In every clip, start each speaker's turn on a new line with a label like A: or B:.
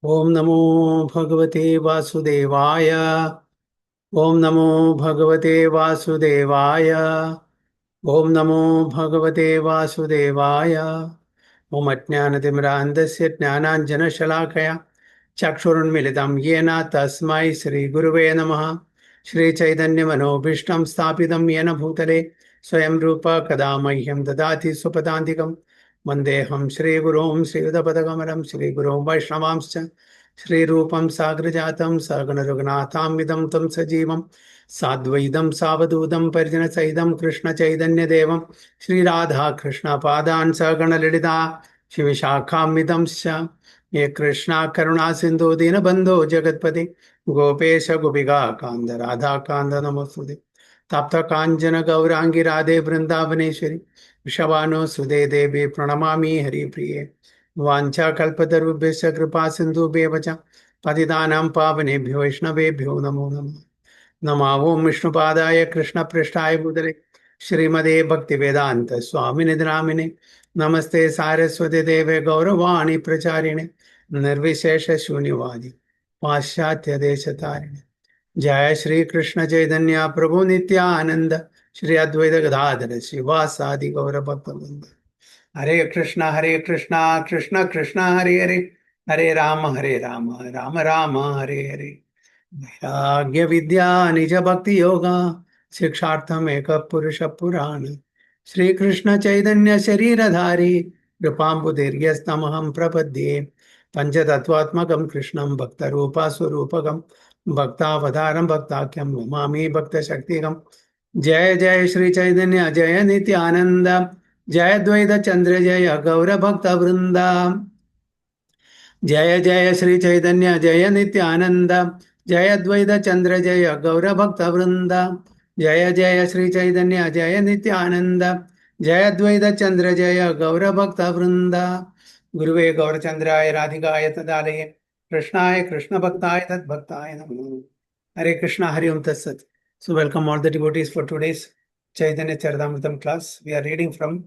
A: Om Namo Bhagavate Vasudevaya. Om Namo Bhagavate Vasudevaya. Om Namo Bhagavate Vasudevaya. Om Ajnanatimrandasya Jnananjana Shalakaya Chakshurunmilitam Yena Tasmai Shri Guruve Namaha. Shri Chaitanya Manobhishtam Sthapitam Yena Bhutale Swayam Rupa Kadamahyam Dadati Supadantikam Vandeham Shri Gurum Shri Udapatagamaram Shri Gurum Vaishnavamscha Shri Rupam Sagrajatam Sagana Raghunatham Vidam Tam Sajivam Sadvaidam Savadudam Parjana Saidam Krishna Chaitanya Devam Shri Radha Krishna Padan Sagana Lidita Shivishakhamidam Sya Ye Krishna Karuna Sindhu Dinabandho Jagatpati Gopesha Gopiga Kanda Radha Kanda Namastude Tapta Kanjana Gaurangi Radhe Vrindavaneshwari Vishavano Sude Devi Pranamami Hari Priye Vancha Kalpatarubhesha Kripa Sindhu Bevacha Patidanam Pavanebhyo Vaishnavebhyo Namo Namo नमावो विष्णुपादाय कृष्ण पृष्ठाय भूतले श्रीमदे भक्ति वेदांत स्वामी निधिनामिने नमस्ते सारस्वती देवे गौरवाणी प्रचारिणे निर्विशेष शून्यवादी पाश्चात्य देश तारिणे जय श्री कृष्ण चैतन्य प्रभु नित्यानंद श्री अद्वैत गदाधर शिवासादि गौर भक्तवृंद हरे कृष्णा कृष्ण कृष्ण हरे हरे हरे राम राम राम हरे हरे वैराग्य विद्या निज भक्ति योगा शिक्षार्थम एक पुरुष पुराण श्री कृष्ण चैतन्य शरीरधारी कृपाम्बुदीर्घस्तमहं प्रपद्ये पंचतत्वात्मकं कृष्णं भक्त रूपा स्वरूपकं भक्तावतारं भक्ताख्यं नमामि भक्त शक्तिकं जय जय श्री चैतन्य जय नित्यानंद जय द्वैत चंद्र जय गौर भक्त वृंदा जय जय श्री चैतन्य जय नित्यानंद जय द्वैत चंद्र जय गौर भक्त वृंद जय जय श्री चैतन्य जय नित्यानंद जय द्वैत चंद्र जय गौर भक्त वृंद गुरुवे गौरचंद्राय राधिकाय तदालये कृष्णाय कृष्ण भक्ताय तद्भक्ताय नमः हरे कृष्णा हरि ओम तत्सत. So welcome all the devotees for today's Chaitanya Charitamrita class. We are reading from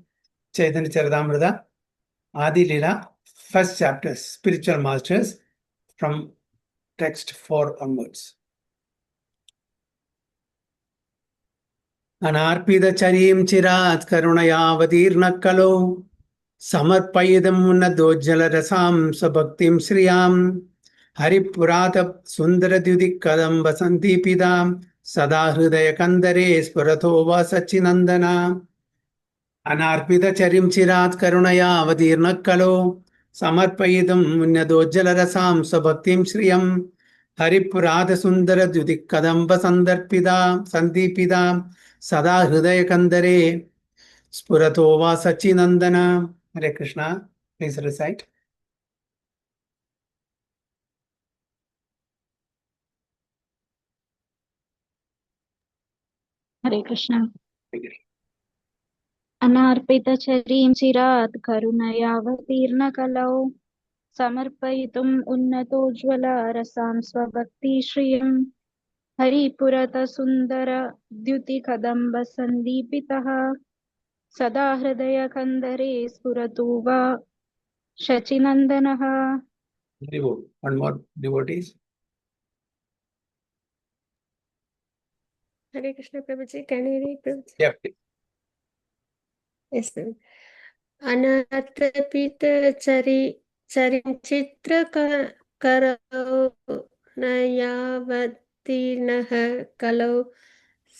A: Chaitanya Charitamrita Adi Lila, first chapter, Spiritual Masters, from text 4 onwards. Anarpidachariim chirat karunayavadirna kalo samarpayidam unnadojjala rasam sabhaktim shriyam haripurata sundaradhyudikadam vasantipidam sada hridaya kandare spuratho vasachinandana अनार्पितचरिं चिरात् करुणया अवतीर्णः कलो समर्पयितुं मुन्यदोज्जलरसां स्वभक्तिं श्रियं हरिपुरातसुन्दरद्युतिकदम्बसन्दर्पिता सन्दीपिता सदा हृदयकन्दरे स्फुरतो वा सच्चिनन्दन. Hare Krishna, please recite.
B: Hare Krishna. अनार्पितचरीं चिरात् करुणयावतीर्णकलौ समर्पयितुम् उन्नतोज्ज्वलरसां स्वभक्तिश्रियम् हरिपुरतसुन्दरद्युतिकदम्बसन्दीपितः सदा हृदयकन्दरे स्फुरतु वा शचिनन्दनः.
A: One more devotees.
C: Hare Krishna Prabhuji, can you read Prabhuji?
A: Yeah.
C: Yes, ma'am. अनाथपित चरिचित्र करो नयावतीर्णः कलौ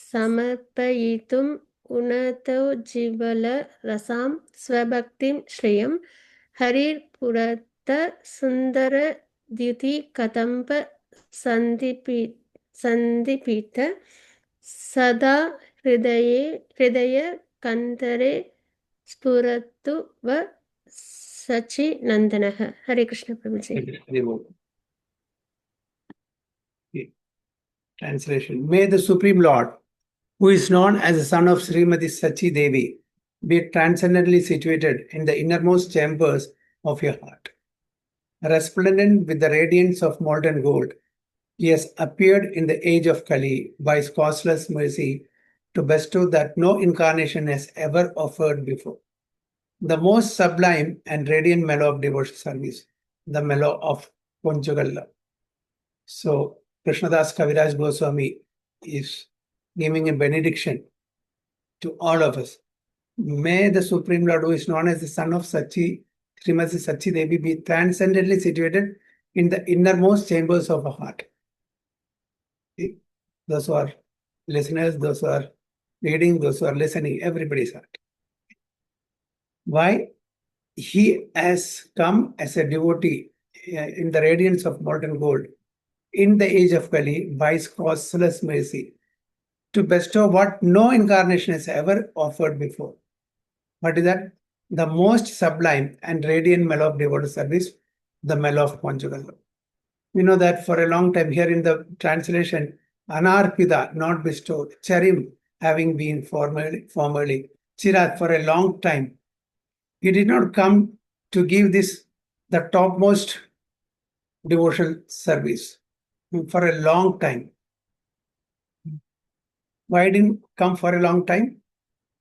C: समर्पयितुम् उन्नतो जीवल रसां स्वभक्तिं श्रियं हरिपुरत सुन्दर द्युति कदम्ब सन्दीपित सदा हृदय कंदरे स्फुरतु व सचिनंदनः. हरे कृष्ण प्रभुजी.
A: Translation. May the Supreme Lord, who is known as the son of Srimati Sachi Devi, be transcendently situated in the innermost chambers of your heart. Resplendent with the radiance of molten gold, he has appeared in the age of Kali by his causeless mercy to bestow that no incarnation has ever offered before. The most sublime and radiant mellow of devotional service, the mellow of conjugal love. So Krishnadas Kaviraj Goswami is giving a benediction to all of us. May the Supreme Lord, who is known as the son of Sachi, Srimati Sachi Devi, be transcendently situated in the innermost chambers of our heart. Those who are listeners, those who are reading, those who are listening, everybody's heart. Why? He has come as a devotee in the radiance of molten gold in the age of Kali by his causeless mercy to bestow what no incarnation has ever offered before. What is that? The most sublime and radiant mellow of devoted service, the mellow of conjugal love. We know that for a long time here in the translation, Anarpida, not bestowed, Charim, having been formerly, Chirat, for a long time. He did not come to give this the topmost devotional service for a long time. Why didn't come for a long time?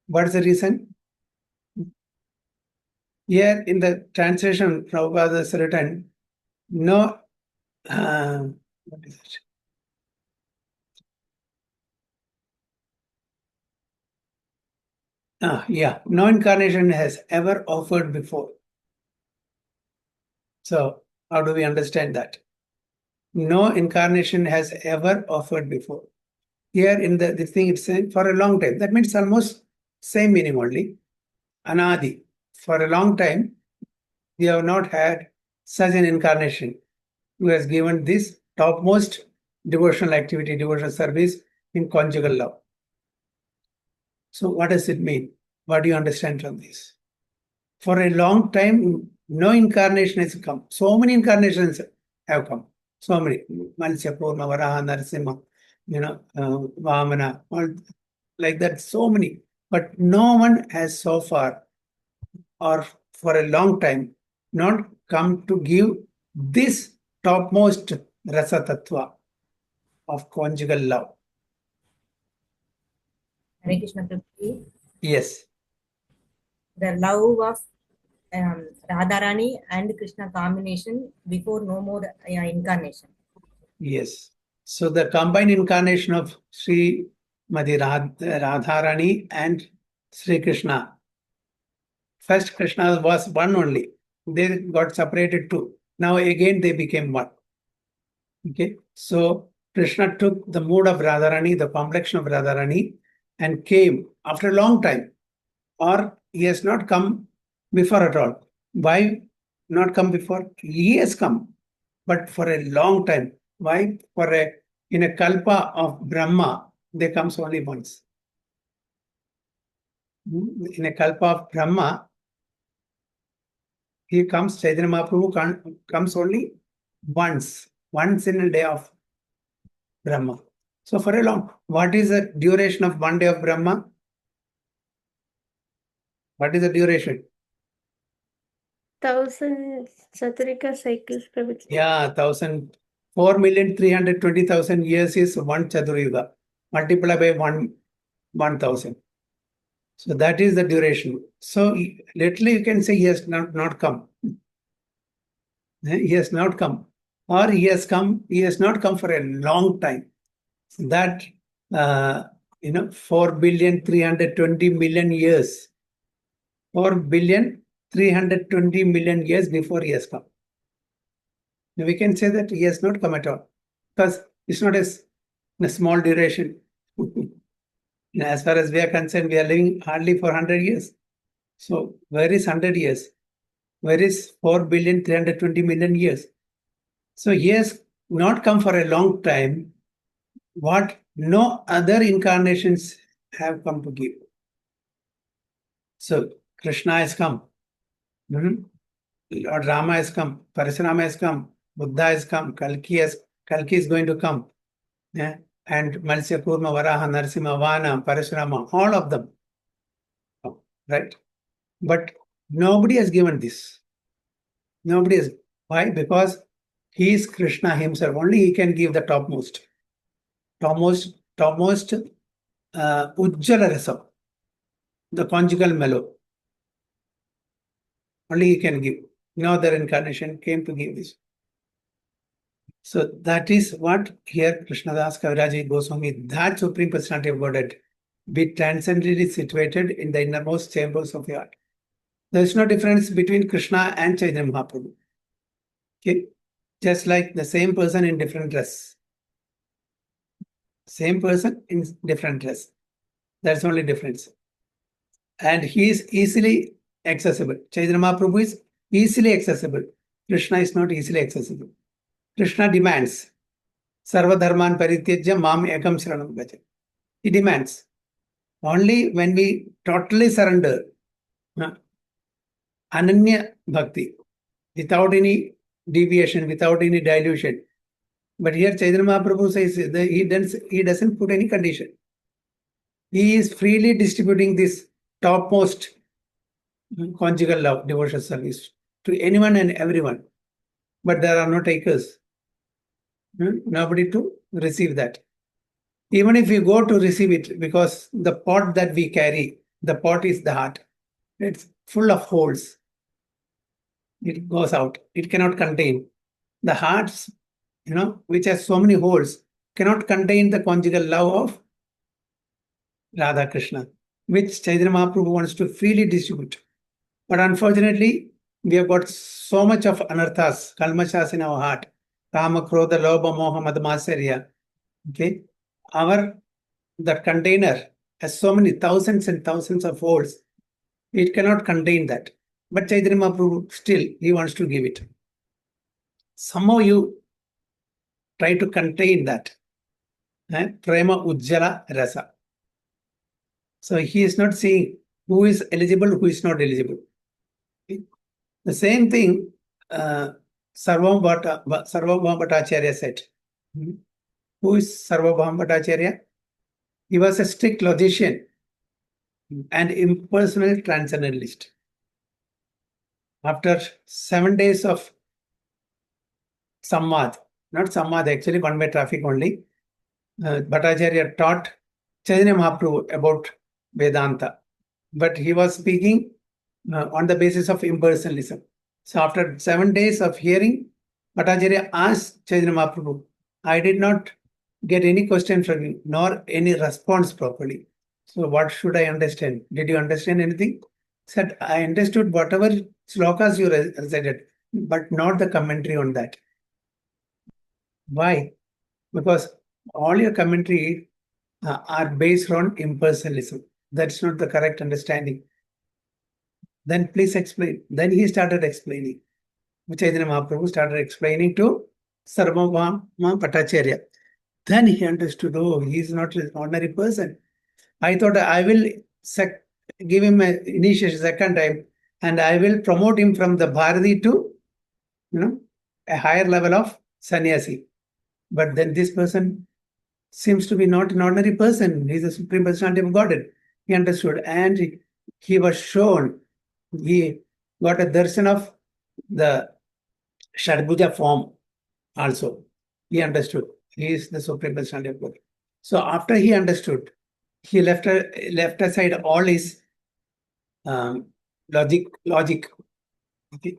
A: What is the reason? Here in the translation, Prabhupada has written, no, what is it? No incarnation has ever offered before. So, how do we understand that? No incarnation has ever offered before. Here in this thing, it's saying for a long time. That means almost same meaning only. Anadi. For a long time, we have not had such an incarnation who has given this topmost devotional activity, devotional service in conjugal love. So what does it mean? What do you understand from this? For a long time, no incarnation has come. So many incarnations have come. So many. Mansya, Purna, Varaha, Narasimha, Vamana, all like that, so many. But no one has so far or for a long time not come to give this topmost rasa tattva of conjugal love.
D: Hare Krishna Prabhuji.
A: Yes.
D: The love of Radharani and Krishna combination before no more incarnation.
A: Yes. So the combined incarnation of Sri Madi Radharani and Sri Krishna. First Krishna was one only. They got separated two. Now again they became one. Okay. So Krishna took the mood of Radharani, the complexion of Radharani, and came after a long time. Or he has not come before at all. Why not come before? He has come, but for a long time. Why? In a kalpa of Brahma, they comes only once. In a kalpa of Brahma, he comes, Chaitanya Mahaprabhu comes only once in a day of Brahma. So for a long, what is the duration of 1 day of Brahma? What is the duration?
C: 1000 Saturika cycles, Prabhuji.
A: Yeah, 4,320,000 years is one Chaturayuga. Multiply by 1,000. So that is the duration. So literally you can say he has not come. He has not come. Or he has not come for a long time. That 4,320,000,000 years. 4,320,000,000 years before he has come. Now we can say that he has not come at all. Because it's not a small duration. As far as we are concerned, we are living hardly for 100 years. So where is 100 years? Where is 4,320,000,000 years? So he has not come for a long time. What no other incarnations have come to give. So Krishna has come. Lord Rama has come. Parashurama has come. Buddha has come. Kalki is going to come. Yeah? And Matsya, Kurma, Varaha, Narasimha, Vana, Parashurama, all of them. Right? But nobody has given this. Nobody has. Why? Because he is Krishna himself. Only he can give the topmost Ujjala Rasa, the conjugal mellow. Only he can give. No other incarnation came to give this. So that is what here Krishnadas Kaviraji Goswami, that Supreme Personality of Godhead, be transcendently situated in the innermost chambers of the heart. There is no difference between Krishna and Chaitanya Mahaprabhu. Okay? Just like the same person in different dress. Same person in different dress. That's the only difference. And he is easily accessible. Chaitanya Mahaprabhu is easily accessible. Krishna is not easily accessible. Krishna demands, Sarva Dharman Parityajya Mam Ekam Sharanam Gaja. He demands. Only when we totally surrender, Ananya Bhakti, without any deviation, without any dilution. But here Chaitanya Mahaprabhu says that he doesn't put any condition. He is freely distributing this topmost conjugal love, devotional service to anyone and everyone. But there are no takers. Nobody to receive that. Even if we go to receive it, because the pot that we carry, the pot is the heart. It's full of holes. It goes out. It cannot contain. The hearts, which has so many holes, cannot contain the conjugal love of Radha Krishna, which Chaitanya Mahaprabhu wants to freely distribute. But unfortunately, we have got so much of anarthas, kalmashas in our heart. Kama, Krodha, Lobha, Moha, Madhmasarya. Okay? That container has so many thousands and thousands of holes. It cannot contain that. But Chaitanya Mahaprabhu still, he wants to give it. Somehow you try to contain that. Prema Ujjala Rasa. So he is not seeing who is eligible, who is not eligible. Okay? The same thing Sarvabhauma Bhattacharya said. Who is Sarvabhauma Bhattacharya? He was a strict logician and impersonal transcendentalist. After 7 days of Samvad, not Samvad, actually one-way traffic only, Bhattacharya taught Chaitanya Mahaprabhu about Vedanta. But he was speaking on the basis of impersonalism. So after 7 days of hearing, Bhattacharya asked Chaitanya Mahaprabhu, I did not get any question from you, nor any response properly. So what should I understand? Did you understand anything? Said, I understood whatever slokas you recited, but not the commentary on that. Why? Because all your commentary are based on impersonalism. That's not the correct understanding. Then please explain. Then he started explaining. Chaitanya Mahaprabhu started explaining to Sarvabhauma Bhattacharya. Then he understood, oh, he is not an ordinary person. I thought I will give him an initiation second time and I will promote him from the Bharati to, a higher level of sannyasi. But then this person seems to be not an ordinary person. He is the Supreme Personality of Godhead. He understood and he was shown, he got a darshan of the Shadbhuja form also. He understood. He is the Supreme Personality of God. So after he understood, he left aside all his logic, okay?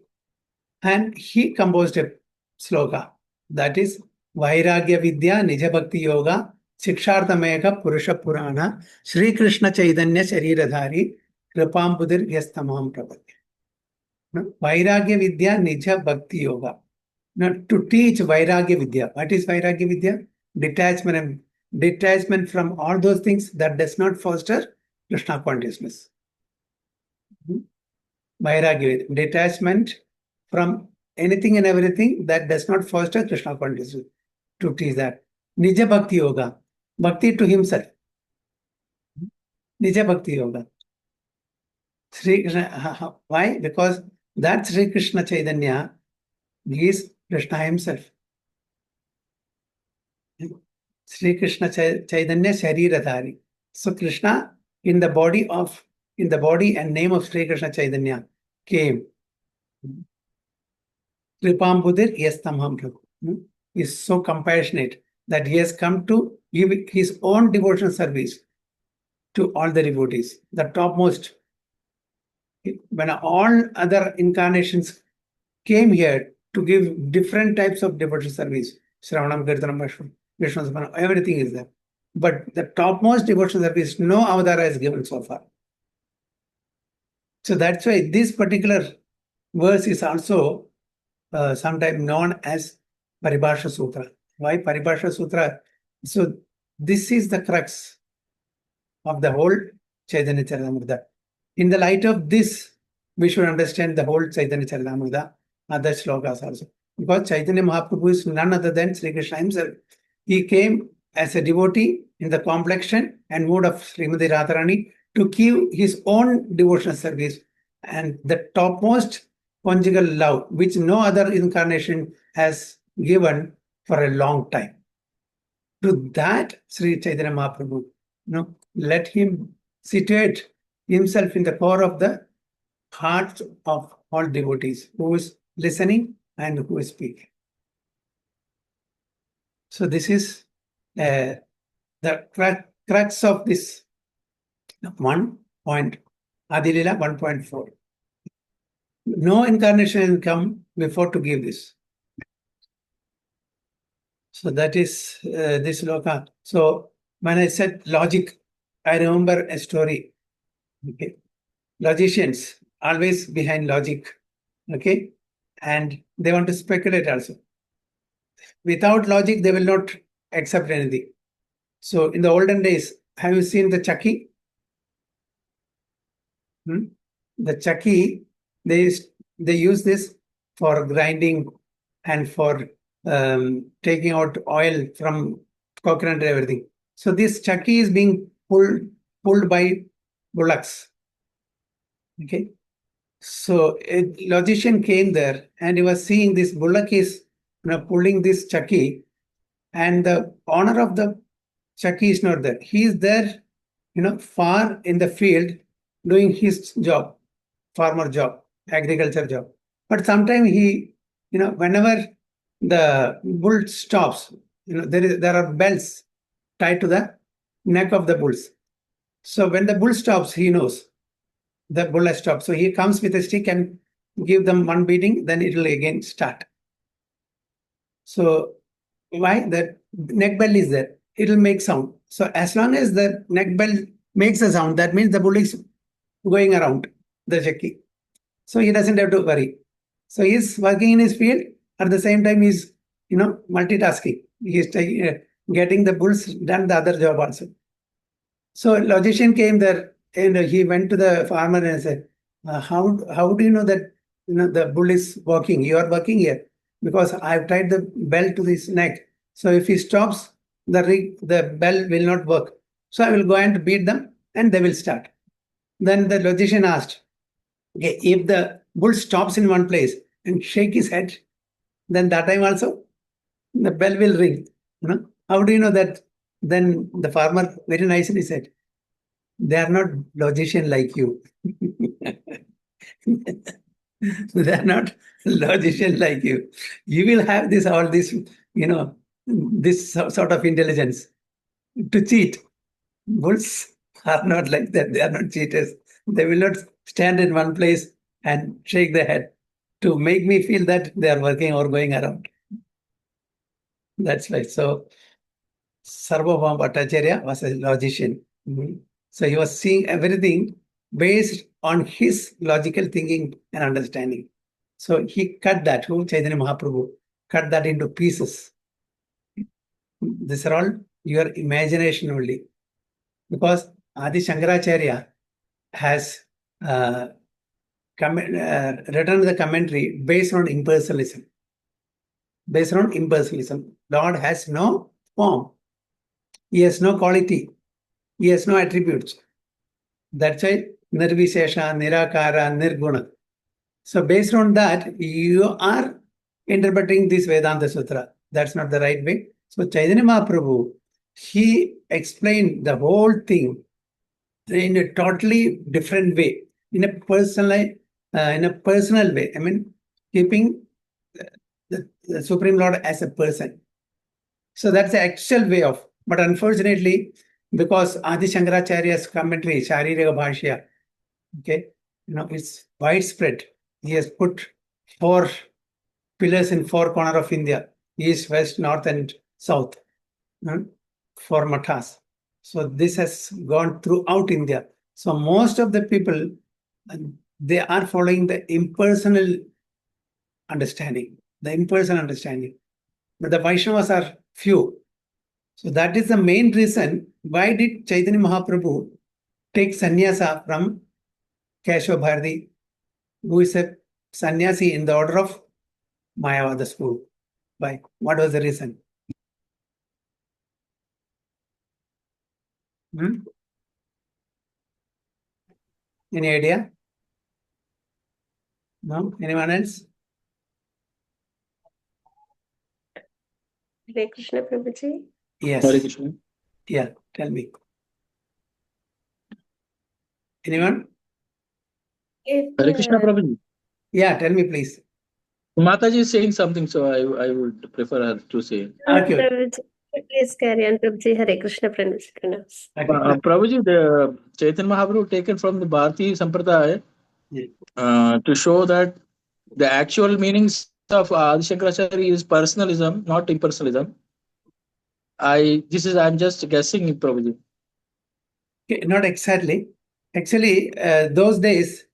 A: And he composed a sloka. That is Vairagya Vidya Nija Bhakti Yoga Shiksharthameka Purusha Purana Sri Krishna Chaitanya Shariradhari Kripambudir Yastamam Prabhati. Vairagya Vidya Nija Bhakti Yoga. Now, to teach Vairagya Vidya. What is Vairagya Vidya? Detachment from all those things that does not foster Krishna consciousness. Vairagya Vidya. Detachment from anything and everything that does not foster Krishna consciousness. To teach that. Nija Bhakti Yoga. Bhakti to himself. Nija Bhakti Yoga. Sri Krishna, why? Because that Sri Krishna Chaitanya is Krishna himself. Sri Krishna Chaitanya Shariradhari. So Krishna in the body and name of Sri Krishna Chaitanya came. Kripambudir Yastamham Prabhu is so compassionate that he has come to give his own devotional service to all the devotees, the topmost. When all other incarnations came here to give different types of devotional service, Shravanam, Kirtanam, Vishnu Samanam, everything is there. But the topmost devotional service, no Avadara has given so far. So that's why this particular verse is also sometimes known as Paribhasha Sutra. Why Paribhasha Sutra? So this is the crux of the whole Chaitanya Charitamrita. In the light of this, we should understand the whole Chaitanya Charitamrita, other shlokas also. Because Chaitanya Mahaprabhu is none other than Sri Krishna himself. He came as a devotee in the complexion and mood of Srimati Radharani to give his own devotional service and the topmost conjugal love, which no other incarnation has given for a long time. To that, Sri Chaitanya Mahaprabhu, let him situate himself in the core of the heart of all devotees, who is listening and who is speaking. So this is the crux of this 1 point, Adilila 1.4. No incarnation will come before to give this. So that is this loka. So when I said logic, I remember a story. Okay, logicians always behind logic. Okay, and they want to speculate also. Without logic, they will not accept anything. So in the olden days, have you seen the chakki? The chakki, they use this for grinding and for taking out oil from coconut and everything. So this chakki is being pulled by bullocks. Okay. So a logician came there and he was seeing this bullock is pulling this chakki, and the owner of the chakki is not there. He is there, far in the field doing his job, farmer job, agriculture job. But sometimes he, whenever the bull stops, there are bells tied to the neck of the bulls. So when the bull stops, he knows the bull has stopped. So he comes with a stick and give them one beating, then it will again start. So why? The neck bell is there. It will make sound. So as long as the neck bell makes a sound, that means the bull is going around the chakki. So he doesn't have to worry. So he's working in his field. At the same time, he's multitasking. He's getting the bulls done the other job also. So a logician came there and he went to the farmer and said, how do you know that the bull is walking? You are working here because I've tied the bell to his neck. So if he stops, the bell will not work. So I will go and beat them and they will start. Then the logician asked, okay, if the bull stops in one place and shake his head, then that time also the bell will ring. How do you know that? Then the farmer very nicely said, they are not logician like you. They are not logician like you. You will have this sort of intelligence to cheat. Bulls are not like that. They are not cheaters. They will not stand in one place and shake their head to make me feel that they are working or going around. That's why. So Sarvabhauma Bhattacharya was a logician. So he was seeing everything based on his logical thinking and understanding. So he cut that, Chaitanya Mahaprabhu, cut that into pieces. These are all your imagination only. Because Adi Shankaracharya has written the commentary based on impersonalism. Based on impersonalism. Lord has no form. He has no quality. He has no attributes. That's why Nirvishesha, Nirakara, Nirguna. So based on that, you are interpreting this Vedanta Sutra. That's not the right way. So Chaitanya Mahaprabhu, he explained the whole thing in a totally different way, in a personal way. I mean, keeping the Supreme Lord as a person. So that's the actual way of. But unfortunately, because Adi Shankaracharya's commentary, Sharirika Bhashya, it's widespread. He has put 4 pillars in 4 corners of India. east, west, north, and south, for mathas. So this has gone throughout India. So most of the people, they are following the impersonal understanding, But the Vaishnavas are few. So that is the main reason why did Chaitanya Mahaprabhu take sannyasa from Keshav Bharati, who is a sannyasi in the order of Mayavada school. Why? What was the reason? Any idea? No? Anyone else?
C: Hare Krishna Prabhuji.
A: Yes.
E: Hare Krishna.
A: Yeah, tell me. Anyone?
C: If
E: Hare Krishna, Prabhuji.
A: Yeah, tell me, please.
E: Mataji is saying something, so I would prefer her to say.
A: Okay.
C: Prabhuji, please carry on, Prabhuji. Hare Krishna Prabhuji.
A: Okay.
E: Prabhuji, the Chaitanya Mahaprabhu taken from the Bharati Sampradaya to show that the actual meanings of Adi Shankaracharya is personalism, not impersonalism. I'm just guessing, Prabhuji.
A: Okay, not exactly. Actually, those days,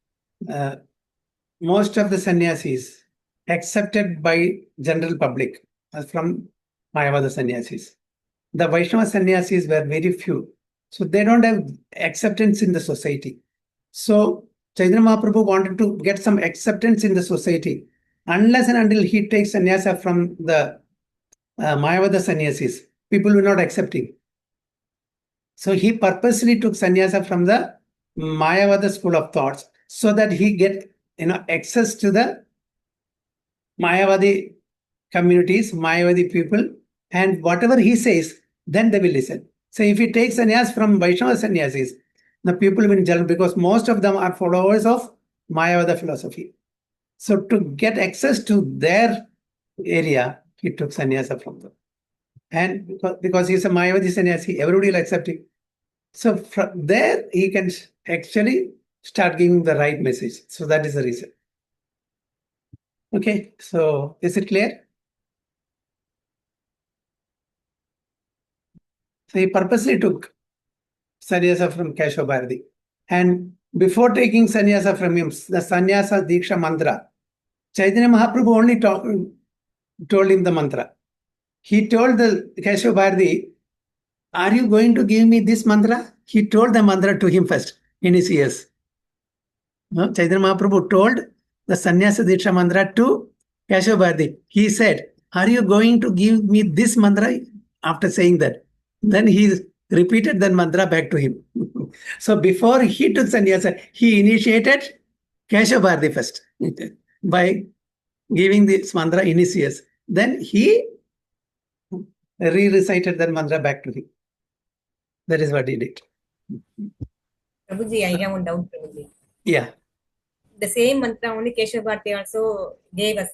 A: most of the sannyasis accepted by general public from Mayavada sannyasis. The Vaishnava sannyasis were very few. So they don't have acceptance in the society. So Chaitanya Mahaprabhu wanted to get some acceptance in the society. Unless and until he takes sannyasa from the Mayavada sannyasis, people will not accept him. So he purposely took sannyasa from the Mayavada school of thoughts so that he get access to the Mayavadi communities, Mayavadi people, and whatever he says, then they will listen. So if he takes sannyas from Vaishnava sannyasis, the people will judge because most of them are followers of Mayavada philosophy. So to get access to their area, he took sannyasa from them. And because he's a Mayavadi sannyasi, everybody will accept him. So from there, he can actually start giving the right message. So that is the reason. Okay, so is it clear? So he purposely took sannyasa from Keshav Bharati. And before taking sannyasa from him, the sannyasa diksha mantra, Chaitanya Mahaprabhu only told him the mantra. He told the Keshav Bharati, are you going to give me this mantra? He told the mantra to him first in his ears. No? Chaitanya Mahaprabhu told the sannyasa diksha mantra to Keshav Bharati. He said, are you going to give me this mantra? After saying that, then he repeated that mantra back to him. So before he took sannyasa, he initiated Keshav Bharati first by giving this mantra in his ears. Then he re-recited that mantra back to him. That is what he did.
D: Prabhuji, I have one doubt, Prabhuji.
A: Yeah.
D: The same mantra only Keshav Bharati also gave us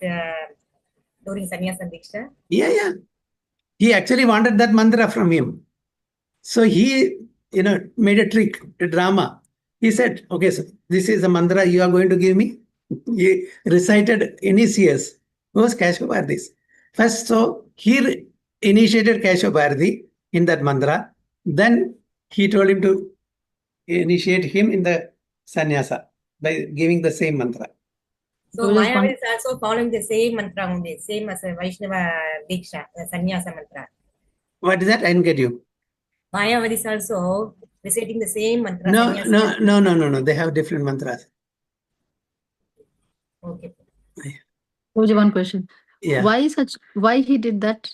D: during Sannyasa Diksha.
A: Yeah. He actually wanted that mantra from him. So he, made a trick, a drama. He said, okay, so this is the mantra you are going to give me. He recited in his ears. Who was Keshav Bharati? First, so he initiated Keshav Bharati in that mantra. Then he told him to initiate him in the sannyasa by giving the same mantra.
D: So Mayavadi is also following the same mantra only, same as a Vaishnava Diksha, Sannyasa mantra.
A: What is that? I didn't get you.
D: Mayavadi is also reciting the same mantra.
A: No. They have different mantras.
D: Okay.
F: One question.
A: Yeah.
F: Why he did that?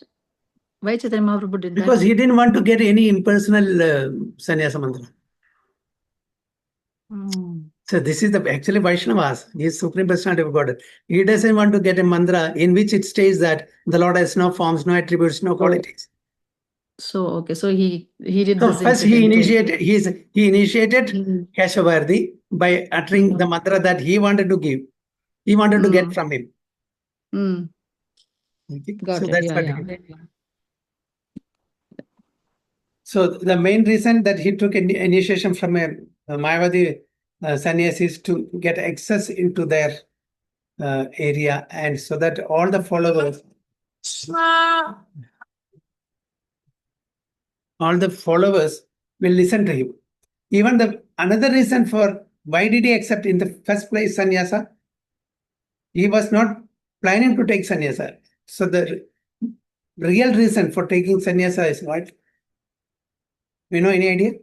F: Why Chaitanya Mahaprabhu did that?
A: Because he didn't want to get any impersonal sannyasa mantra. So this is actually Vaishnavas. He is Supreme Personality of Godhead. He doesn't want to get a mantra in which it states that the Lord has no forms, no attributes, no qualities.
F: So he did
A: So
F: this.
A: first he initiated Keshav Bharati by uttering the mantra that he wanted to give. He wanted to get from him. Okay.
F: Got
A: so
F: it.
A: that's what he did. So the main reason that he took initiation from a Mayavadi sannyasis to get access into their area, and so that all the followers all the followers will listen to him. Even another reason for why did he accept in the first place sannyasa? He was not planning to take sannyasa. So the real reason for taking sannyasa is what? You know, any idea?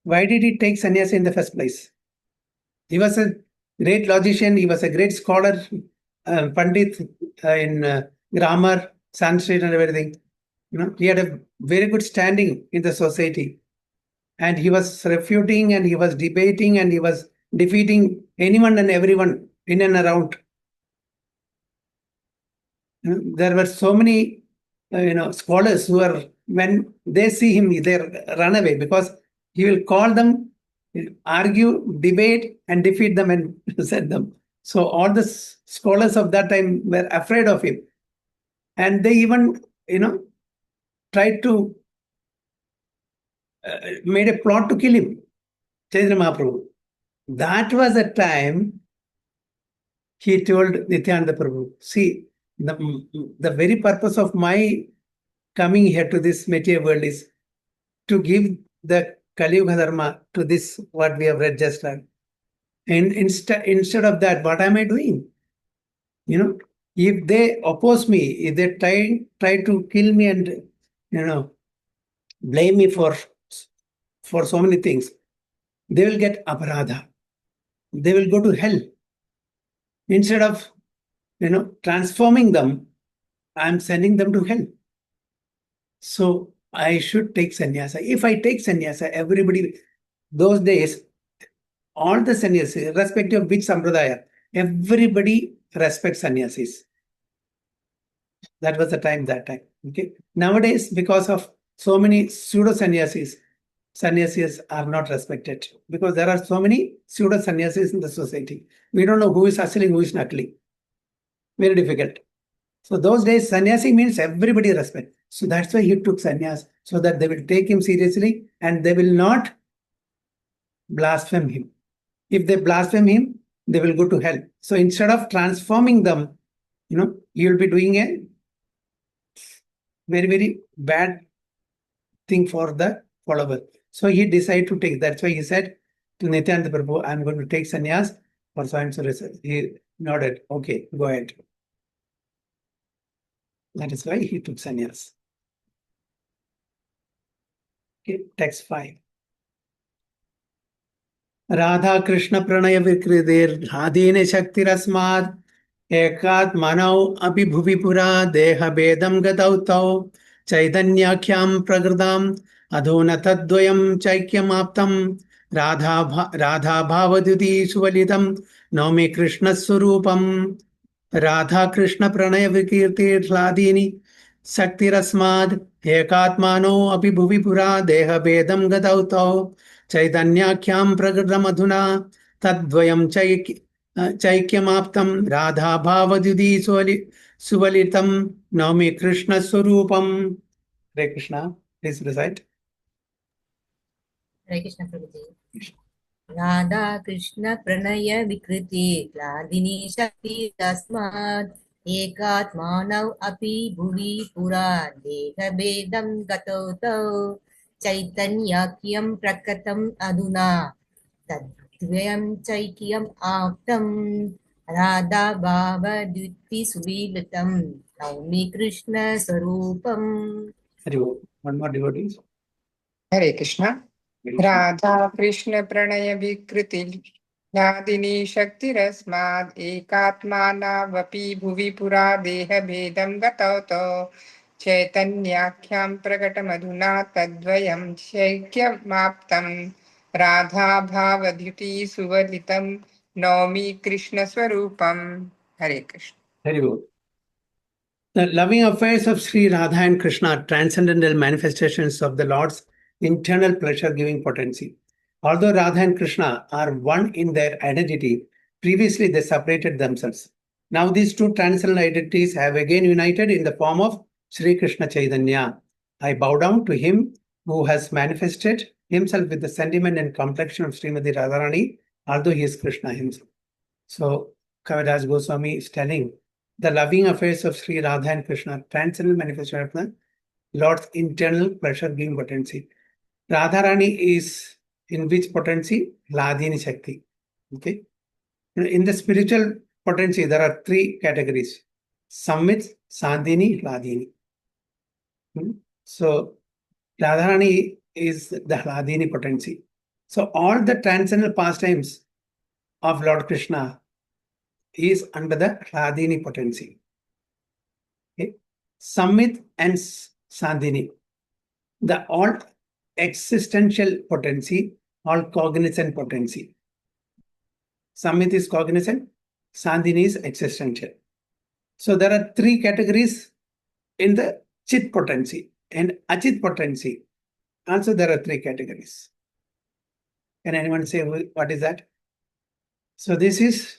A: Why did he take sannyasa in the first place? He was a great logician. He was a great scholar, Pandit in grammar, Sanskrit and everything. You know, he had a very good standing in the society. And he was refuting and he was debating and he was defeating anyone and everyone in and around. There were so many, scholars who are, when they see him, they run away because he will call them, argue, debate, and defeat them and send them. So all the scholars of that time were afraid of him. And they even, tried to, made a plot to kill him, Chaitanya Mahaprabhu. That was a time he told Nityananda Prabhu, see, the very purpose of my coming here to this material world is to give the Kali Yuga Dharma to this, what we have read just now. And instead of that, what am I doing? If they oppose me, if they try to kill me and, blame me for so many things, they will get aparadha. They will go to hell. Instead of, transforming them, I'm sending them to hell. So I should take sannyasa. If I take sannyasa, everybody, those days, all the sannyasis, irrespective of which sampradaya, everybody respects sannyasis. That was the time, that time. Okay. Nowadays, because of so many pseudo sannyasis are not respected because there are so many pseudo sannyasis in the society. We don't know who is asli, who is nakli. Very difficult. So those days, sannyasi means everybody respect. So that's why he took sannyas, so that they will take him seriously and they will not blaspheme him. If they blaspheme him, they will go to hell. So instead of transforming them, he will be doing a very, very bad thing for the follower. So he decided to take. That's why he said to Nityananda Prabhu, I'm going to take sannyas for so and so reason. He nodded, okay, go ahead. That is why he took sannyas. Okay, text 5. Radha Krishna Pranaya Vikridir Hadine Shaktirasmad Ekat Manau Api Bhuvipura Deha Bedam Gatautau Chaitanyakhyam Pragradam Adhona Tadvayam Chaikyam Aptam Radha Bhavaduti Suvalitam Naumi Krishna Surupam Radha Krishna Pranaya Vikirtir Hladini Shaktirasmad Ekatmano Api Bhuvipura Deha Bedam Gatautau Chaitanyakhyam Pragadamadhuna Tadvayam Chaikyamaptam Radha Bhavadudi Suvalitam Naumi Krishna Swarupam. Hare Krishna, please recite.
D: Hare Krishna Prabhuji. Radha Krishna Pranaya Vikriti Gladini Shakti Tasmad Ekatmanav Api Bhuvi Pura Deha Bedam Gatoto Chaitanyakyam Prakatam Aduna Tadvayam Chaikyam Aptam Radha Bhava Dviti Suvilatam Naumi Krishna Sarupam.
A: One more devotees.
G: Hare Krishna. Radha Krishna Pranaya Vikriti Nadini Shaktirasmad Ekatmana Vapi Bhuvi Pura Deha Bedam Gatauto Chaitanyakhyam Pragatamadhuna Tadvayam Shaikyam Maptam Radha Bhavadhyuti Suvalitam Naumi Krishna Swarupam. Hare Krishna.
A: Very good. The loving affairs of Sri Radha and Krishna are transcendental manifestations of the Lord's internal pleasure-giving potency. Although Radha and Krishna are one in their identity, previously they separated themselves. Now these two transcendental identities have again united in the form of Sri Krishna Chaitanya. I bow down to him who has manifested himself with the sentiment and complexion of Srimati Radharani, although he is Krishna himself. So Kaviraj Goswami is telling the loving affairs of Sri Radha and Krishna, transcendental manifestation of the Lord's internal pleasure-giving potency. Radharani is in which potency? Hladini Shakti. Okay. In the spiritual potency, there are three categories: Samvit, Sandhini, Hladini. So Radharani is the Hladini potency. So all the transcendental pastimes of Lord Krishna is under the Hladini potency. Okay. Samvit and Sandhini, the all existential potency, all cognizant potency. Samvit is cognizant, Sandhini is existential. So there are three categories in the Chit potency and Achit potency. Also there are three categories. Can anyone say what is that? So this is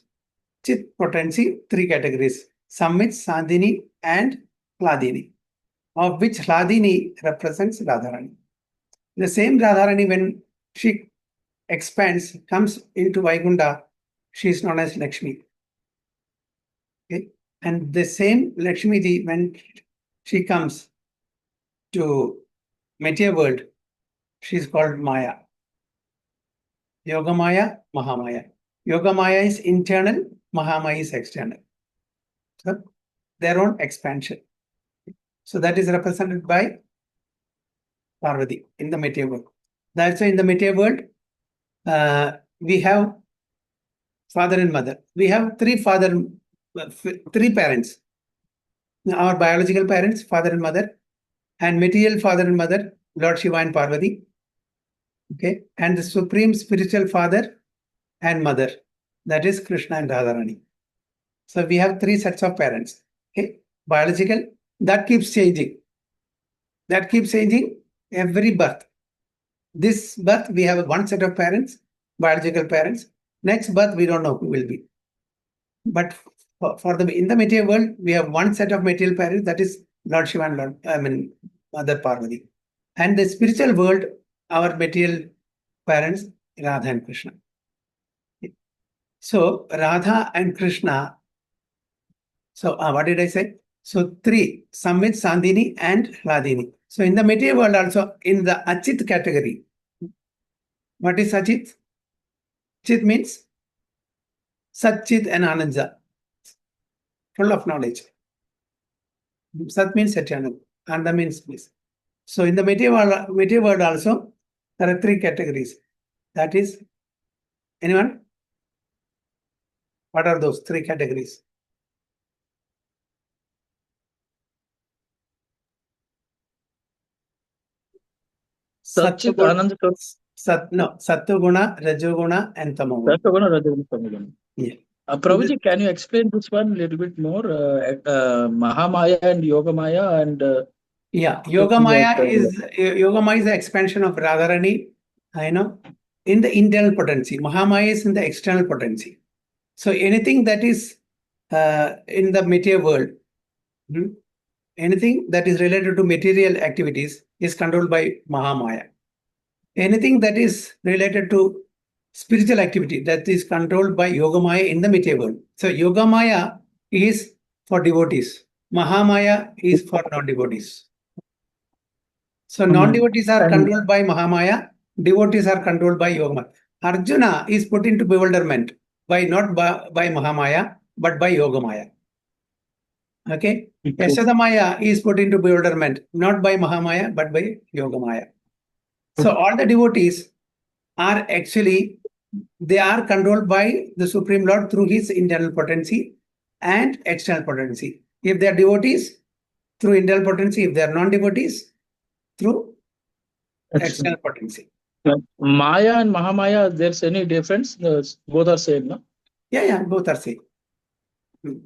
A: Chit potency, three categories: Samvit, Sandhini and Hladini, of which Hladini represents Radharani. The same Radharani, when she expands, comes into Vaikuntha, she is known as Lakshmi. Okay? And the same Lakshmi, when she comes to material world, she is called Maya. Yogamaya, Mahamaya. Yogamaya is internal, Mahamaya is external. So their own expansion. So that is represented by Parvati in the material world. That's why in the material world, we have father and mother. We have three parents. Our biological parents, father and mother, and material father and mother, Lord Shiva and Parvati. Okay, and the supreme spiritual father and mother, that is Krishna and Radharani. So we have three sets of parents. Okay, biological, that keeps changing. That keeps changing every birth. This birth, we have one set of parents, biological parents. Next birth, we don't know who will be. But in the material world, we have one set of material parents, that is Lord Shiva and Mother Parvati. And the spiritual world, our material parents, Radha and Krishna. So Radha and Krishna. So what did I say? So three: Samvit, Sandhini, and Hladini. So in the material world also, in the Achit category. What is Achit? Chit means Satchit and Ananda, full of knowledge. Sat means eternal, Ananda means bliss. So in the material world also, there are three categories. That is, anyone? What are those three categories?
E: Satchit,
A: Sattva-guna, Rajoguna, and Tamoguna.
E: Sattva-guna, Rajoguna, Tamoguna.
A: Yeah.
E: Prabhuji, can you explain this one a little bit more? Mahamaya and Yogamaya and
A: yeah, Yogamaya is the expansion of Radharani, in the internal potency. Mahamaya is in the external potency. So anything that is in the material world, anything that is related to material activities is controlled by Mahamaya. Anything that is related to spiritual activity, that is controlled by Yogamaya in the material world. So Yogamaya is for devotees. Mahamaya is for non-devotees. So non-devotees are controlled by Mahamaya, devotees are controlled by Yogamaya. Arjuna is put into bewilderment not by Mahamaya, but by Yogamaya. Okay? Yashodamaya is put into bewilderment not by Mahamaya, but by Yogamaya. So all the devotees are actually, they are controlled by the Supreme Lord through his internal potency and external potency. If they are devotees, through internal potency. If they are non-devotees, through external potency.
E: Maya and Mahamaya, there's any difference? Both are same, no?
A: Yeah, both are same.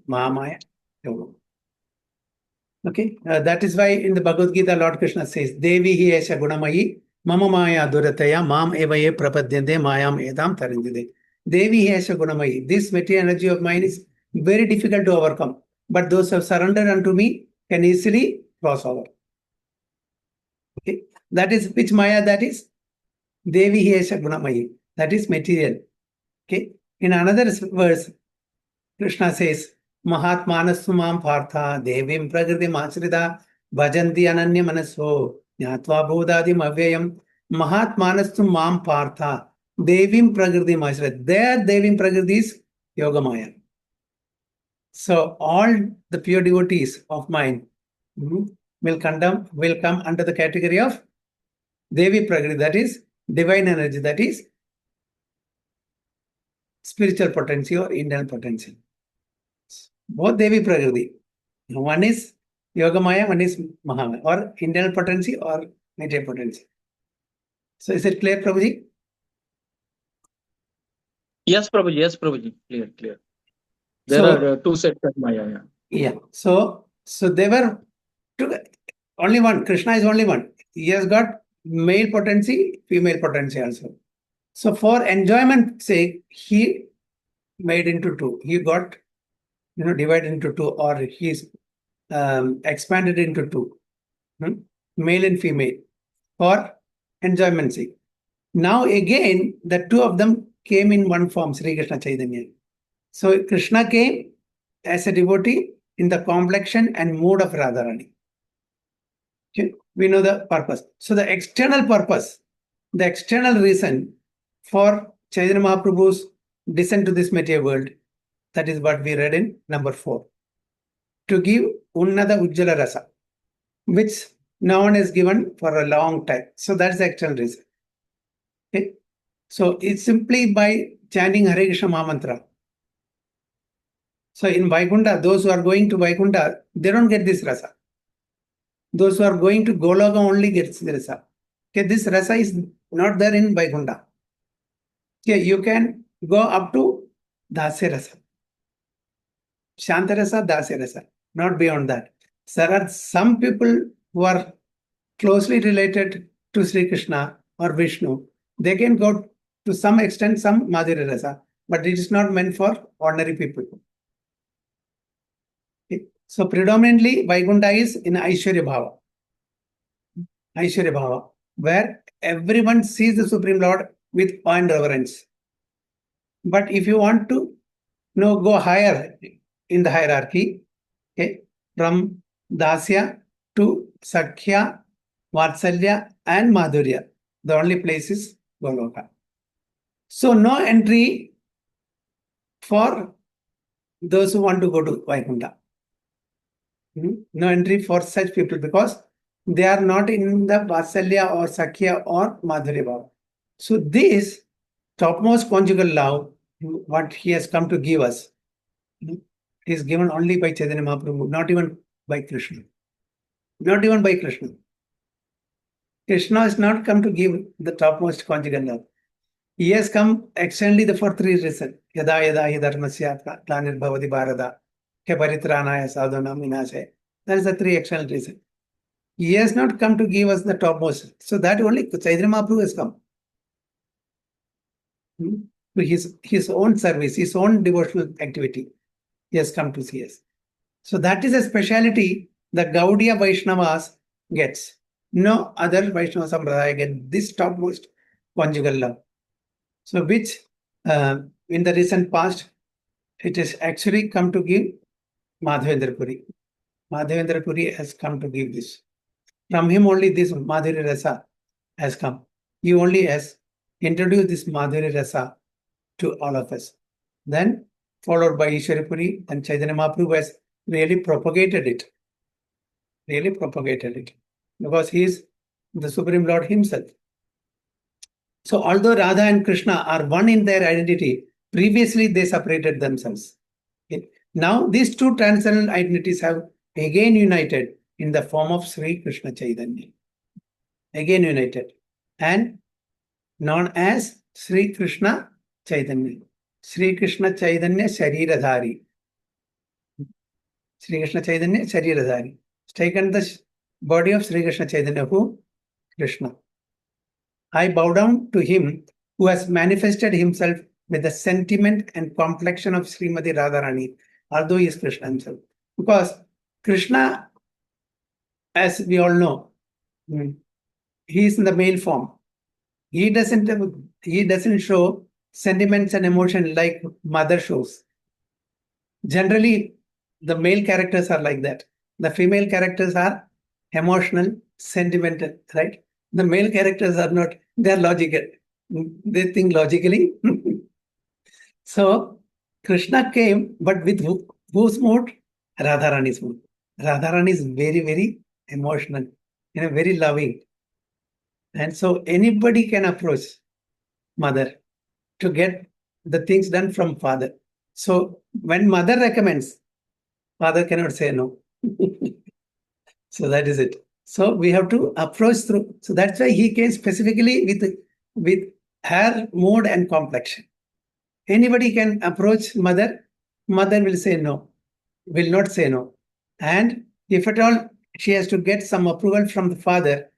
A: Mahamaya, Yoga. Okay, that is why in the Bhagavad Gita, Lord Krishna says, Devi hi esha gunamayi, mama maya durataya, mam evaye prapadyante, mayam edam tarindide. Devi hi esha gunamayi. This material energy of mine is very difficult to overcome. But those who have surrendered unto me can easily cross over. Okay, that is which Maya that is? Devi hi esha gunamayi. That is material. Okay, in another verse, Krishna says, Mahatmanastu mam partha devim prakriti masrita bhajanti ananya manaso jnatva bodhadim avyayam. Mahatmanastu mam partha devim prakriti masrita. Their devim prakriti is Yogamaya. So all the pure devotees of mine will come under the category of Devi Prakriti, that is divine energy, that is spiritual potency or internal potency. Both Devi Prakriti. One is Yogamaya, one is Mahamaya, or internal potency or material potency. So is it clear, Prabhuji?
E: Yes, Prabhuji. Yes, Prabhuji. Clear. There
A: So,
E: are two sets of Maya.
A: Yeah. So they were only one. Krishna is only one. He has got male potency, female potency also. So for enjoyment sake, he made into two. He got, divided into two, or he's expanded into two, male and female, for enjoyment sake. Now again, the two of them came in one form, Sri Krishna Chaitanya. So Krishna came as a devotee in the complexion and mood of Radharani. Okay? We know the purpose. So the external purpose, the external reason for Chaitanya Mahaprabhu's descent to this material world, that is what we read in number 4. To give Unnada Ujjala Rasa, which no one has given for a long time. So that's the external reason. Okay? So it's simply by chanting Hare Krishna Mahamantra. So in Vaikunta, those who are going to Vaikunta, they don't get this rasa. Those who are going to Goloka only gets the rasa. Okay, this rasa is not there in Vaikunta. Okay, you can go up to dasa rasa, shanta rasa, dasa rasa, not beyond that. There are some people who are closely related to Sri Krishna or Vishnu. They can go to some extent some Madhurya rasa, but it is not meant for ordinary people. Okay. So predominantly Vaikunta is in Aishwarya Bhava. Aishwarya Bhava, where everyone sees the Supreme Lord with awe and reverence. But if you want to go higher in the hierarchy, okay, from Dasya to Sakhya, Vatsalya and Madhurya, the only place is Goloka. So no entry for those who want to go to Vaikuntha. No entry for such people because they are not in the Vatsalya or Sakhya or Madhurya Bhava. So this topmost conjugal love, what he has come to give us, is given only by Chaitanya Mahaprabhu, not even by Krishna. Not even by Krishna. Krishna has not come to give the topmost conjugal love. He has come externally for 3 reasons. Yada yada hi dharmasya planir bhavati bharata ke paritranaya sadhanam vinasaya. That is the 3 external reasons. He has not come to give us the topmost. So that only Chaitanya Mahaprabhu has come. To his own service, his own devotional activity. He has come to see us. So that is a speciality the Gaudiya Vaishnavas gets. No other Vaishnava Sampradaya get this topmost conjugal love. So which in the recent past, it has actually come to give Madhavendra Puri. Madhavendra Puri has come to give this. From him only this Madhuri Rasa has come. He only has introduced this Madhuri Rasa to all of us. Then followed by Ishwari Puri, and Chaitanya Mahaprabhu has really propagated it. Because he is the Supreme Lord himself. So although Radha and Krishna are one in their identity, previously they separated themselves. Okay. Now these two transcendental identities have again united in the form of Sri Krishna Chaitanya. Again united and known as Sri Krishna Chaitanya. Sri Krishna Chaitanya Shariradhari. Sri Krishna Chaitanya Shariradhari. It's taken the body of Sri Krishna Chaitanya, who? Krishna. I bow down to him who has manifested himself with the sentiment and complexion of Srimati Radharani, although he is Krishna himself. Because Krishna, as we all know, he is in the male form. He doesn't show sentiments and emotion like mother shows. Generally, the male characters are like that. The female characters are emotional, sentimental, right? The male characters are not, they are logical. They think logically. So Krishna came, but with whose mood? Radharani's mood. Radharani is very, very emotional, very loving. And so anybody can approach mother to get the things done from father. So when mother recommends, father cannot say no. So that is it. So we have to approach through. So that's why he came specifically with her mood and complexion. Anybody can approach mother. Mother will say no, will not say no. And if at all she has to get some approval from the father,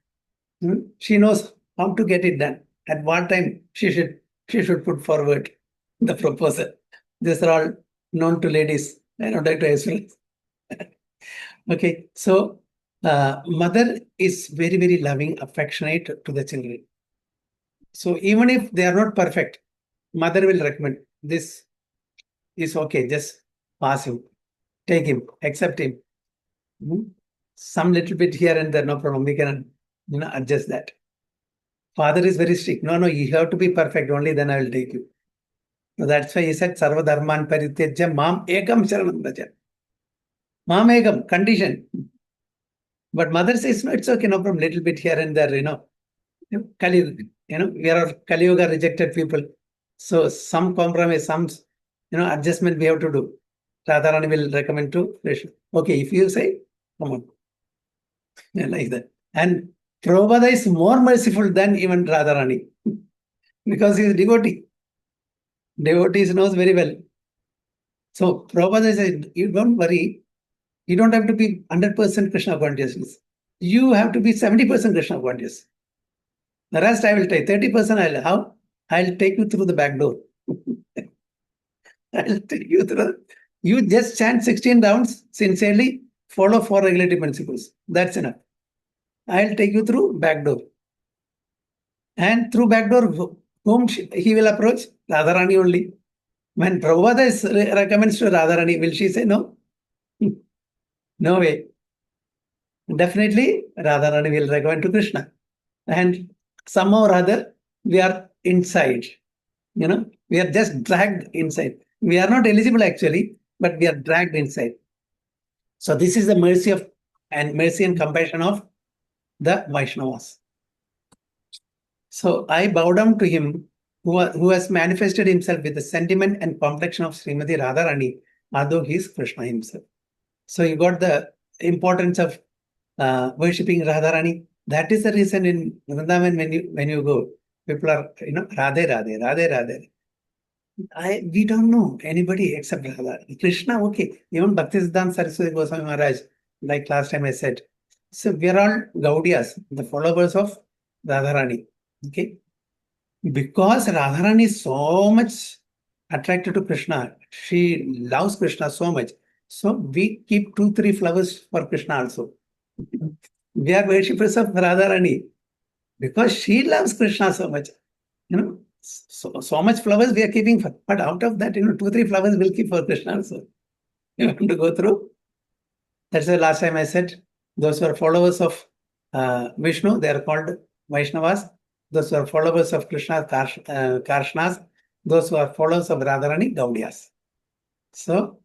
A: she knows how to get it done. At what time she should put forward the proposal. These are all known to ladies. I don't like to explain. Okay, so mother is very, very loving, affectionate to the children. So even if they are not perfect, mother will recommend this is okay, just pass him, take him, accept him. Some little bit here and there, no problem. We can adjust that. Father is very strict. No, you have to be perfect. Only then I will take you. So that's why he said, Sarva Dharman Parityajya Mam Ekam Sharanam Braja. Mam Ekam, condition. But mother says, no, it's okay, no problem. Little bit here and there, Kali, we are Kali Yuga rejected people. So some compromise, some, adjustment we have to do. Radharani will recommend to Krishna. Okay, if you say, come on. Like that. And Prabhupada is more merciful than even Radharani because he is devotee. Devotees knows very well. So Prabhupada said, you don't worry. You don't have to be 100% Krishna consciousness. You have to be 70% Krishna conscious. The rest I will take. 30% I'll take you through the back door. I'll take you through. You just chant 16 rounds sincerely, follow 4 regulative principles. That's enough. I'll take you through back door. And through back door, whom he will approach? Radharani only. When Prabhupada recommends to Radharani, will she say no? No way. Definitely, Radharani will recommend to Krishna. And somehow or other, we are inside. We are just dragged inside. We are not eligible actually, but we are dragged inside. So this is the mercy and compassion of the Vaishnavas. So I bow down to him who has manifested himself with the sentiment and complexion of Srimati Radharani, although he is Krishna himself. So you got the importance of worshipping Radharani. That is the reason in Vrindavan when you go, people are, Radhe, Radhe, Radhe, Radhe. We don't know anybody except Radha. Krishna, okay. Even Bhaktisiddhanta Saraswati Goswami Maharaj, like last time I said. So we are all Gaudiyas, the followers of Radharani. Okay. Because Radharani is so much attracted to Krishna, she loves Krishna so much. So we keep 2-3 flowers for Krishna also. We are worshippers of Radharani because she loves Krishna so much. So much flowers we are keeping for, but out of that, 2-3 flowers we'll keep for Krishna also. You have to go through. That's the last time I said, those who are followers of Vishnu, they are called Vaishnavas. Those who are followers of Krishna, Karshnas. Those who are followers of Radharani, Gaudiyas. So,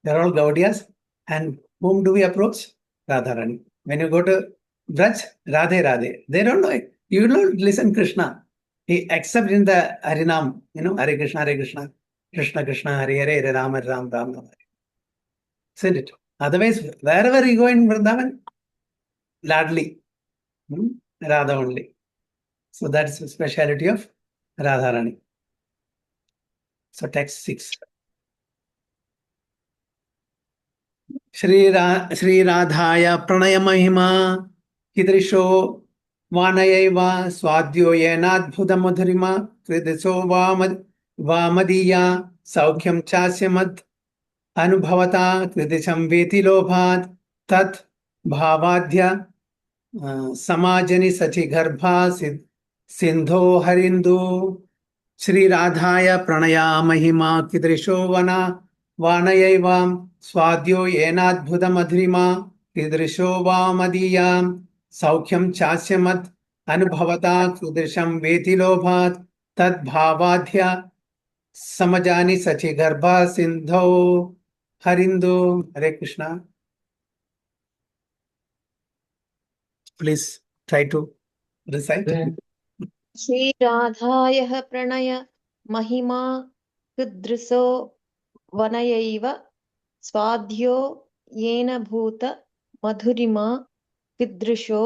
A: they're all Gaudiyas. And whom do we approach? Radharani. When you go to Braj, Radhe, Radhe. They don't know it. You don't listen Krishna. Except in the Harinam, Hare Krishna, Krishna Krishna, Hare Hare, Hare Rama, Ram Ram, Hare. Isn't it? Otherwise, wherever you go in Vrindavan, Ladli, Radha only. So that's the speciality of Radharani. So text 6. Shri Radhaya Pranaya Mahima Hidrisho Vanayaiva Swadhyo Yenadbhuta Madhurima Kridiso Vamadiya Saukhyam Chasyamad Anubhavata Kridisham Veti Lobhat Tat Bhavadhya Samajani Sachi Garbha Sindho Harindu Shri Radhaya Pranaya Mahima Kidrisho Vana Vanayaivam Swadyo Yenadbhutammadhirima Kidrisho Vamadiyam Saukhyam Chasyamat Anubhavata Kudrisham Vetilobhat Tad Bhavadhya Samajani Sachi Garbha Sindho Harindu. Hare Krishna. Please try to recite.
H: श्रीराधायः Pranay महिमा कृदृशो वनयैव स्वाध्यो येन भूत मधुरिमा कीदृशो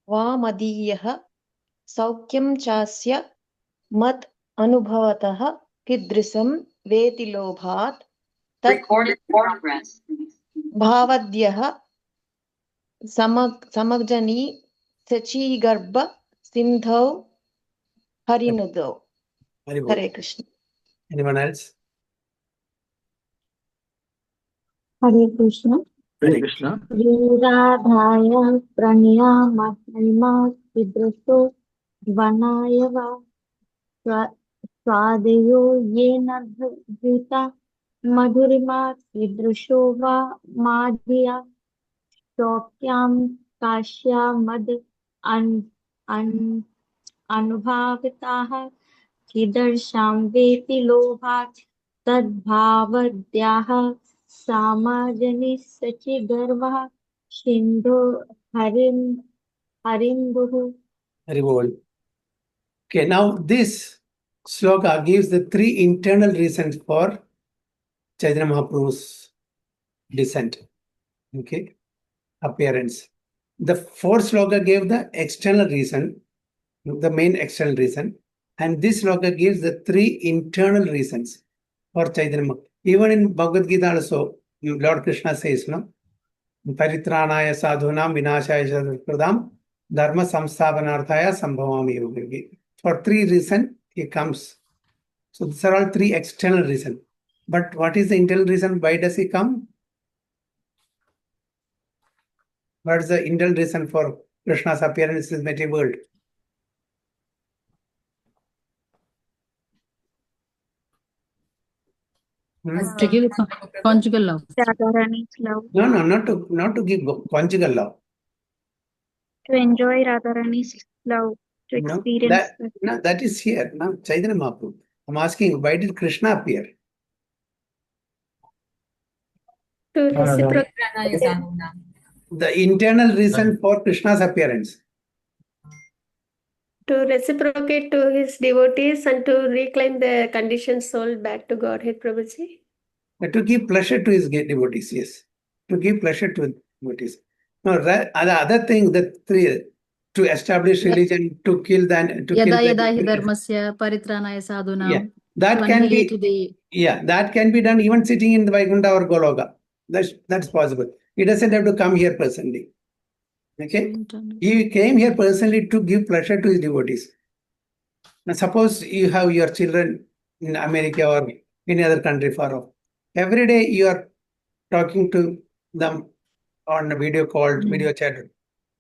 H: वा मदीयः सौख्यं चास्य मत् अनुभवतः कीदृशं वेति लोभात् तत् भावद्यः समग्जनी सचीगर्भ सिन्धौ हरिनुदो. Hare Krishna.
A: Anyone else?
B: Hare Krishna.
E: Hare Krishna.
B: Radhaya Pranya Mahima Vidraso Vanayava Swadeyo Yena Bhuta Madhurima Vidrasho Va Madhya Shokyam Kashya Mad Anubhavitaha Kidarsham Veti Lobhat Tadbhavadyaha Samajani Sachi Garva Shindho Harinduhu.
A: Haribol. Okay, now this sloka gives the three internal reasons for Chaitanya Mahaprabhu's descent. Okay, appearance. The fourth sloka gave the external reason, the main external reason, and this sloka gives the three internal reasons for Chaitanya Mahaprabhu. Even in Bhagavad Gita also, Lord Krishna says, no, Paritranaya sadhunam vinashaya sadhukradam dharma samsthapanarthaya sambhavami yogi. For three reasons he comes. So these are all three external reasons. But what is the internal reason? Why does he come? What is the internal reason for Krishna's appearance in this material world?
F: To give conjugal love.
B: Radharani's love.
A: No, not to give conjugal love.
B: To enjoy Radharani's love. To
A: No,
B: experience
A: that is here. Now, Chaitanya Mahaprabhu. I'm asking, why did Krishna appear?
C: To reciprocate,
A: The internal reason for Krishna's appearance.
C: to reciprocate to his devotees and to reclaim the conditioned soul back to Godhead, Prabhuji.
A: To give pleasure to his devotees, yes. To give pleasure to devotees. No, the other thing, the three, to establish religion, to kill the...
F: Yada yada hi dharmasya paritranaya sadhunam.
A: Yeah, that can be... Yeah, that can be done even sitting in the Vaikuntha or Goloka. That's possible. He doesn't have to come here personally. Okay? He came here personally to give pleasure to his devotees. Now, suppose you have your children in America or any other country far off. Every day you are talking to them on a video call, video chat.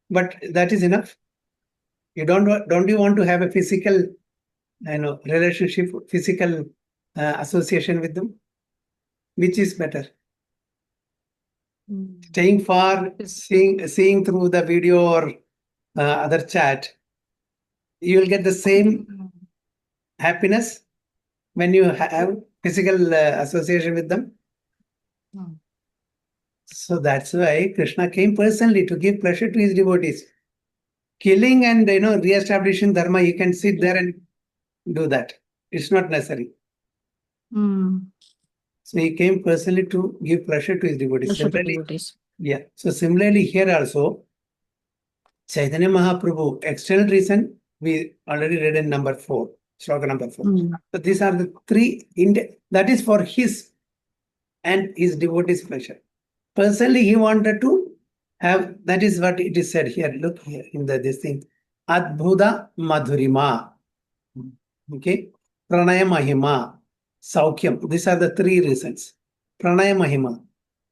A: But that is enough. You don't you want to have a physical, relationship, physical association with them? Which is better? Staying far, seeing through the video or other chat, you will get the same happiness when you have physical association with them. So that's why Krishna came personally to give pleasure to his devotees. Killing and re-establishing dharma, he can sit there and do that. It's not necessary. So he came personally to give pleasure to his devotees. Yeah. So similarly here also, Chaitanya Mahaprabhu, external reason, we already read in number 4, sloka number 4. So these are the three, that is for his and his devotees' pleasure. Personally, he wanted to have, that is what it is said here. Look here in this thing. Adbhuta Madhurima. Okay. Pranaya Mahima. Saukhyam. These are the three reasons. Pranaya Mahima.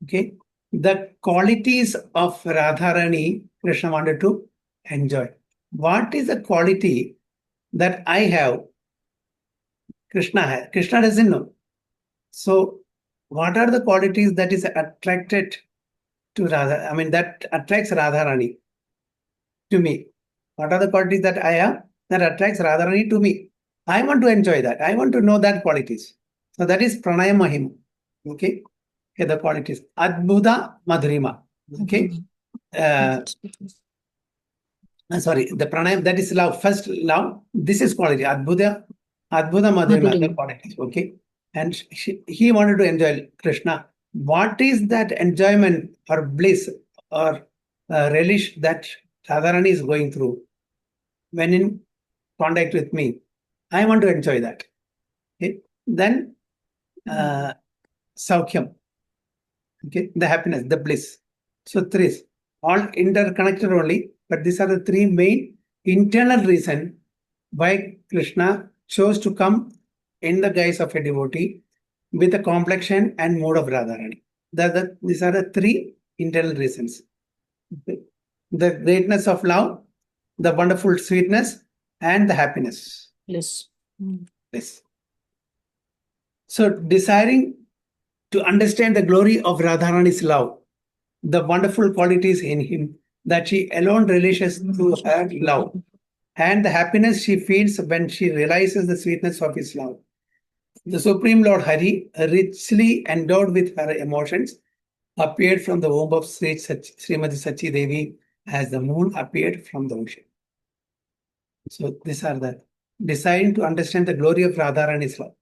A: Okay. The qualities of Radharani, Krishna wanted to enjoy. What is the quality that I have? Krishna has. Krishna doesn't know. So what are the qualities that is attracted to Radha? I mean, that attracts Radharani to me. What are the qualities that I have that attracts Radharani to me? I want to enjoy that. I want to know that qualities. So that is Pranaya Mahima. Okay. Okay, the qualities. Adbhuta Madhurima. Okay. Sorry, the pranayam, that is love. First love, this is quality. Adbhuta Madhurima, other qualities. Okay. And he wanted to enjoy Krishna. What is that enjoyment or bliss or relish that Radharani is going through when in contact with me? I want to enjoy that. Okay. Then Saukhyam. Okay, the happiness, the bliss. So three, all interconnected only, but these are the three main internal reason why Krishna chose to come in the guise of a devotee with the complexion and mode of Radharani. These are the three internal reasons. Okay. The greatness of love, the wonderful sweetness, and the happiness.
F: Yes.
A: Yes. So desiring to understand the glory of Radharani's love, the wonderful qualities in him that she alone relishes through her love, and the happiness she feels when she realizes the sweetness of his love. The Supreme Lord Hari, richly endowed with her emotions, appeared from the womb of Srimati Sachi Devi as the moon appeared from the ocean. So these are the desiring to understand the glory of Radharani's love.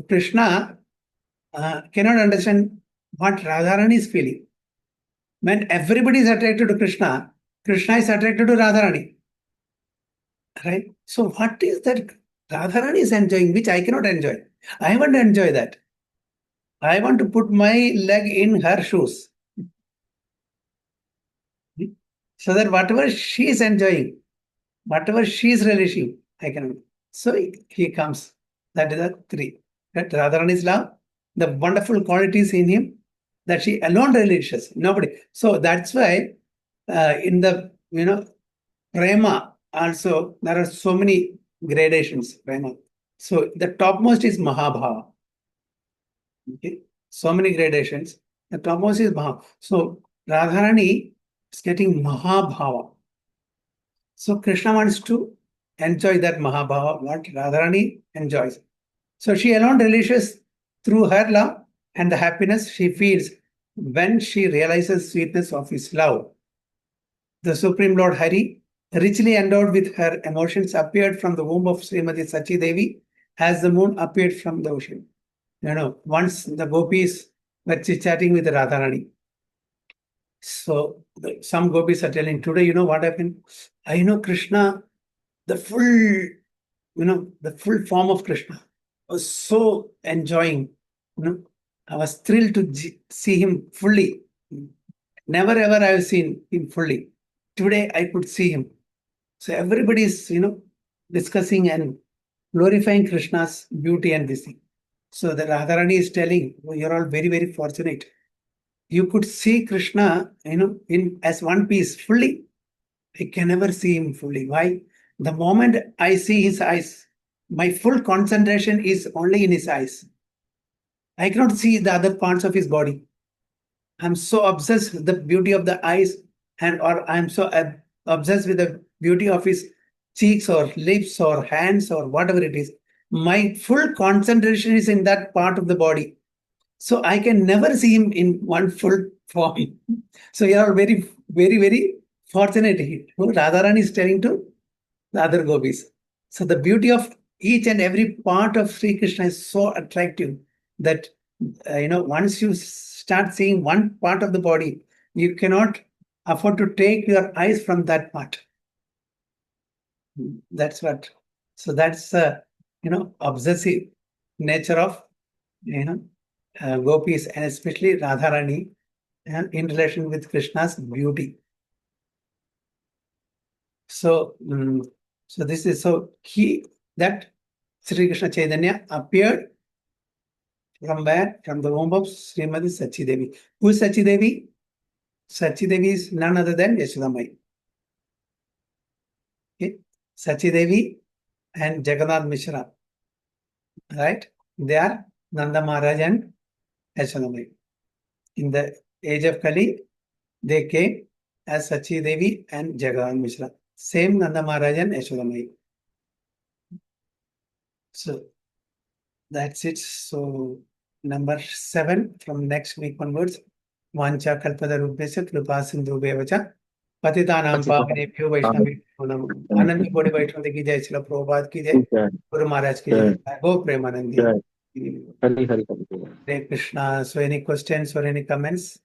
A: Krishna cannot understand what Radharani is feeling. When everybody is attracted to Krishna, Krishna is attracted to Radharani. Right? So what is that Radharani is enjoying, which I cannot enjoy? I want to enjoy that. I want to put my leg in her shoes. So that whatever she is enjoying, whatever she is relishing, I can. So he comes. That is the three. That Radharani's love, the wonderful qualities in him that she alone relishes. Nobody. So that's why in the prema also there are so many gradations. Prema. So the topmost is Mahabhava. Okay. So many gradations. The topmost is Maha. So Radharani is getting Mahabhava. So Krishna wants to enjoy that Mahabhava, what Radharani enjoys. So she alone relishes through her love and the happiness she feels when she realizes sweetness of his love. The Supreme Lord Hari, richly endowed with her emotions, appeared from the womb of Srimati Sachi Devi as the moon appeared from the ocean. Once the gopis were chit-chatting with Radharani. So some gopis are telling, today, what happened? I know Krishna, the full form of Krishna. I was so enjoying. I was thrilled to see him fully. Never ever I have seen him fully. Today I could see him. So everybody is, discussing and glorifying Krishna's beauty and this thing. So the Radharani is telling, you're all very, very fortunate. You could see Krishna, in as one piece fully. I can never see him fully. Why? The moment I see his eyes, my full concentration is only in his eyes. I cannot see the other parts of his body. I'm so obsessed with the beauty of the eyes, or I'm so obsessed with the beauty of his cheeks or lips or hands or whatever it is. My full concentration is in that part of the body. So I can never see him in one full form. So you are very, very, very fortunate. Radharani is telling to the other gopis. So the beauty of each and every part of Sri Krishna is so attractive that once you start seeing one part of the body, you cannot afford to take your eyes from that part. That's what. So that's obsessive nature of gopis, and especially Radharani in relation with Krishna's beauty. So, so this is so key that Sri Krishna Chaitanya appeared from where? From the womb of Srimati Sachi Devi. Who is Sachi Devi? Sachi Devi is none other than Yashodamai. Okay? Sachi Devi and Jagannath Mishra. Right? They are Nanda Maharaj and Yashodamai. In the age of Kali, they came as Sachi Devi and Jagavan Mishra. Same Nanda Maharaj and Yashodamai. So that's it. So number 7 from next week onwards. Vancha kalpada rupesya kripa sindhu bevacha patitanam pavanebhyo vaishnavebhyo namo. Anand Kodi Vaishnavi ki jai, Srila Prabhupada ki jai, Guru Maharaj ki jai. Go Premanandi.
E: Hari Hari Hari.
A: Hare Krishna. So any questions or any comments?